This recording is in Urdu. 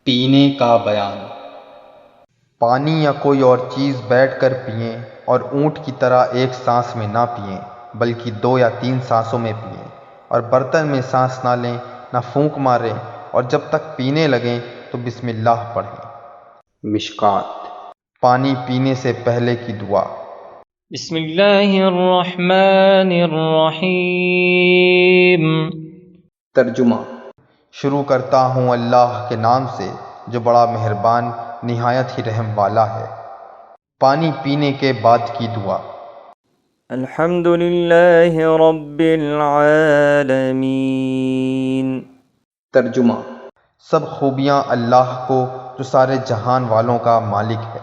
پینے کا بیان۔ پانی یا کوئی اور چیز بیٹھ کر پئیں اور اونٹ کی طرح ایک سانس میں نہ پئیں بلکہ 2 یا 3 سانسوں میں پئیں، اور برتن میں سانس نہ لیں نہ پھونک ماریں، اور جب تک پینے لگیں تو بسم اللہ پڑھیں۔ مشکوٰۃ۔ پانی پینے سے پہلے کی دعا۔ بسم اللہ الرحمن الرحیم۔ ترجمہ۔ شروع کرتا ہوں اللہ کے نام سے جو بڑا مہربان نہایت ہی رحم والا ہے۔ پانی پینے کے بعد کی دعا۔ الحمد للہ رب العالمین۔ ترجمہ۔ سب خوبیاں اللہ کو جو سارے جہان والوں کا مالک ہے۔